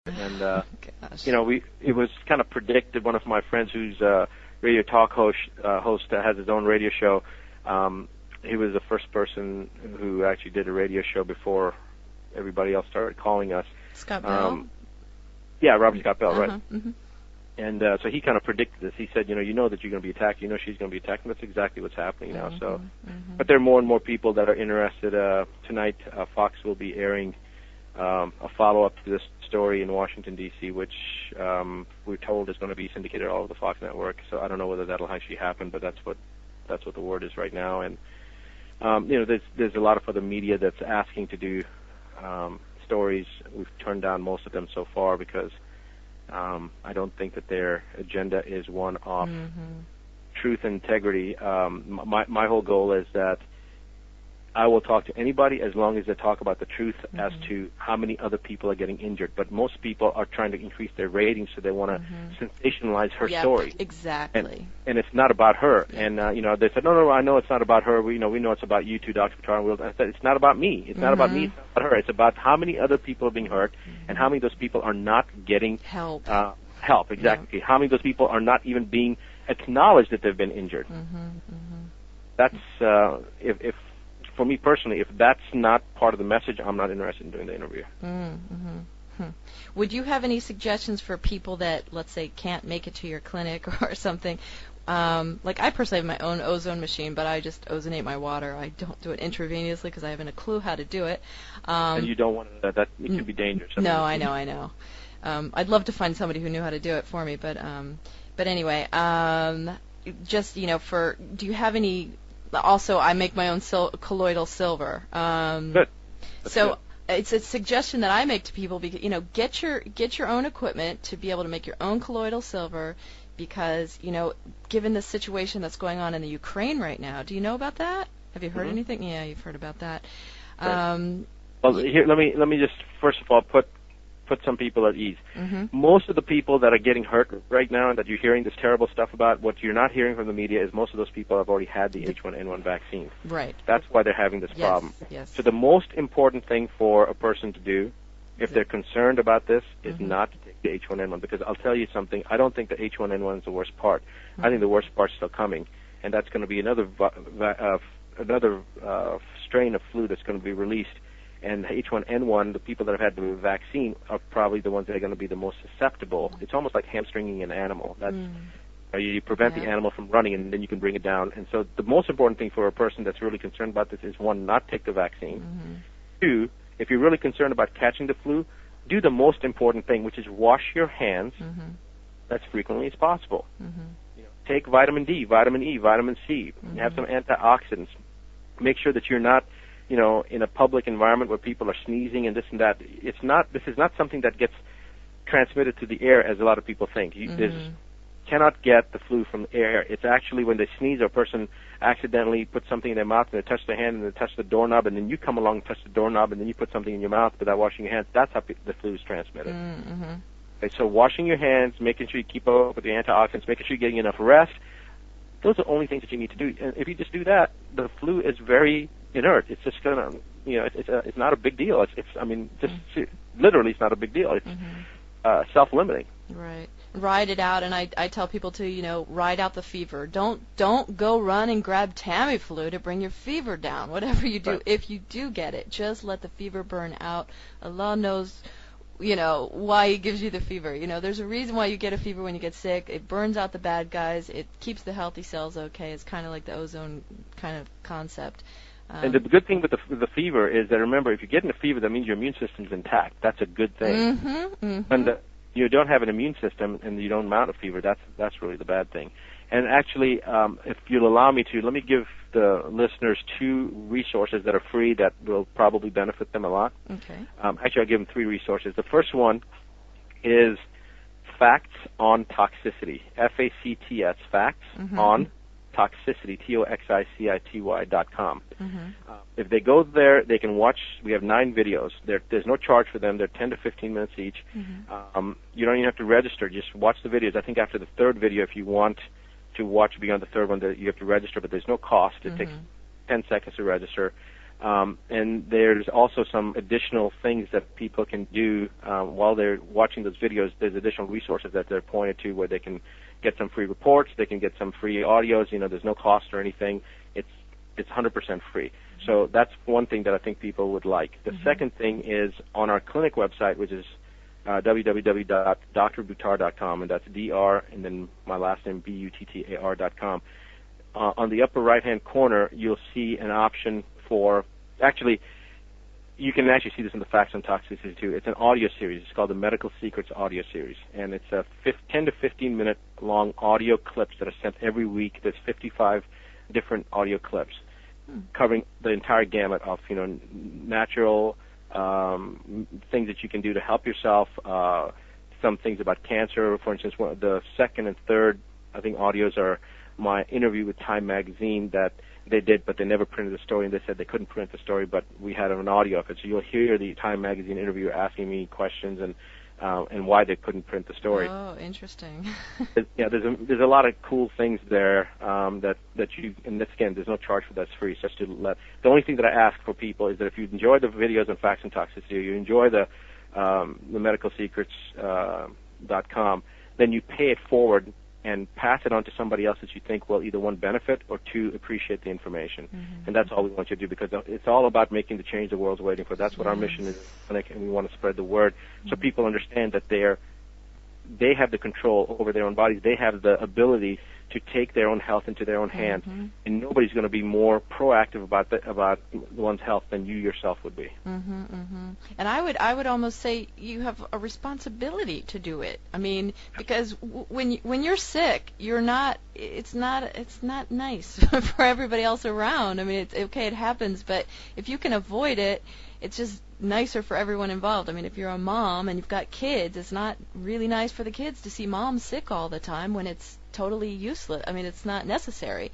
And Gosh. it was kind of predicted. One of my friends who's a radio talk host that has his own radio show. He was the first person who actually did a radio show before everybody else started calling us. Scott Bell? Yeah, Robert Scott Bell, right. Mm-hmm. And so he kind of predicted this. He said, you know that you're going to be attacked. You know she's going to be attacked. And that's exactly what's happening now. So, but there are more and more people that are interested. Tonight, Fox will be airing a follow-up to this story in Washington, D.C., which we're told is going to be syndicated all over the Fox network. So I don't know whether that'll actually happen, but that's what the word is right now. And there's a lot of other media that's asking to do stories. We've turned down most of them so far because I don't think that their agenda is one of truth and integrity. My whole goal is that I will talk to anybody as long as they talk about the truth as to how many other people are getting injured. But most people are trying to increase their ratings, so they want to sensationalize her story. Exactly. And it's not about her. And they said, no, I know it's not about her. We know it's about you too, Dr. Buttar. I said, it's not about me. It's not about me. It's not about her. It's about how many other people are being hurt and how many of those people are not getting help. Help, exactly. Yeah. How many of those people are not even being acknowledged that they've been injured. That's if for me personally, if that's not part of the message, I'm not interested in doing the interview. Would you have any suggestions for people that, let's say, can't make it to your clinic or something? Like I personally have my own ozone machine, but I just ozonate my water. I don't do it intravenously because I haven't a clue how to do it. And you don't want to, that it can be dangerous. No, I know. I'd love to find somebody who knew how to do it for me, but anyway, just do you have any? Also, I make my own colloidal silver. Good. So good. It's a suggestion that I make to people because get your own equipment to be able to make your own colloidal silver because given the situation that's going on in the Ukraine right now. Do you know about that? Have you heard anything? Yeah, you've heard about that. Right. Well, here let me just first of all put some people at ease. Most of the people that are getting hurt right now and that you're hearing this terrible stuff about, what you're not hearing from the media is most of those people have already had the H1N1 vaccine. Right. That's why they're having this problem. Yes. So the most important thing for a person to do, if they're concerned about this, is not to take the H1N1, because I'll tell you something, I don't think the H1N1 is the worst part. I think the worst part's still coming, and that's going to be another strain of flu that's going to be released. And H1N1, the people that have had the vaccine are probably the ones that are going to be the most susceptible. It's almost like hamstringing an animal. That's you prevent the animal from running, and then you can bring it down. And so the most important thing for a person that's really concerned about this is, one, not take the vaccine. Two, if you're really concerned about catching the flu, do the most important thing, which is wash your hands as frequently as possible. Take vitamin D, vitamin E, vitamin C. Have some antioxidants. Make sure that you're not in a public environment where people are sneezing and this and that. This is not something that gets transmitted to the air as a lot of people think. You cannot get the flu from the air. It's actually when they sneeze or a person accidentally puts something in their mouth and they touch their hand and they touch the doorknob and then you come along and touch the doorknob and then you put something in your mouth without washing your hands. That's how the flu is transmitted. Okay, so washing your hands, making sure you keep up with the antioxidants, making sure you're getting enough rest, those are the only things that you need to do. And if you just do that, the flu is very inert. It's just gonna, it's not a big deal. Literally, it's not a big deal. It's self-limiting. Right. Ride it out, and I tell people to, ride out the fever. Don't go run and grab Tamiflu to bring your fever down. Whatever you do, right. If you do get it, just let the fever burn out. Allah knows, why He gives you the fever. There's a reason why you get a fever when you get sick. It burns out the bad guys. It keeps the healthy cells okay. It's kind of like the ozone kind of concept. And the good thing with the fever is that, remember, if you're getting a fever, that means your immune system's intact. That's a good thing. And you don't have an immune system and you don't mount a fever, that's really the bad thing. And actually, if you'll allow me to, let me give the listeners two resources that are free that will probably benefit them a lot. Okay. Actually, I'll give them three resources. The first one is Facts on Toxicity, FACTS, Facts on Toxicity, TOXICITY.com. If they go there, they can watch. We have 9 videos. There's no charge for them. They're 10 to 15 minutes each. You don't even have to register. Just watch the videos. I think after the third video, if you want to watch beyond the third one, you have to register, but there's no cost. It takes 10 seconds to register. And there's also some additional things that people can do while they're watching those videos. There's additional resources that they're pointed to where they can get some free reports, they can get some free audios. There's no cost or anything. It's 100% free. So that's one thing that I think people would like. The second thing is on our clinic website, which is www.drbuttar.com, and that's DR and then my last name BUTTAR.com. On the upper right-hand corner, you'll see an option for, actually, you can actually see this in the Facts on Toxicity too. It's an audio series. It's called the Medical Secrets Audio Series, and it's a 10 to 15 minute long audio clips that are sent every week. There's 55 different audio clips covering the entire gamut of natural things that you can do to help yourself. Some things about cancer, for instance. The second and third, I think, audios are my interview with Time Magazine that they did, but they never printed the story, and they said they couldn't print the story, but we had an audio of it. So you'll hear the Time Magazine interviewer asking me questions and why they couldn't print the story. Oh, interesting. Yeah, there's a lot of cool things there that you, and this, again, there's no charge for that. It's free. It's just the only thing that I ask for people is that if you enjoy the videos on Facts and Toxicity, or you enjoy the medicalsecrets.com, then you pay it forward and pass it on to somebody else that you think will either, one, benefit or two, appreciate the information. And that's all we want you to do, because it's all about making the change the world's waiting for. That's what our mission is, and we want to spread the word so people understand that they have the control over their own bodies. They have the ability to take their own health into their own hands, and nobody's going to be more proactive about one's health than you yourself would be. And I would almost say you have a responsibility to do it. I mean, because when you're sick, it's not nice for everybody else around. I mean, it's okay, it happens, but if you can avoid it, it's just nicer for everyone involved. I mean, if you're a mom and you've got kids, it's not really nice for the kids to see mom sick all the time when it's totally useless. I mean, it's not necessary.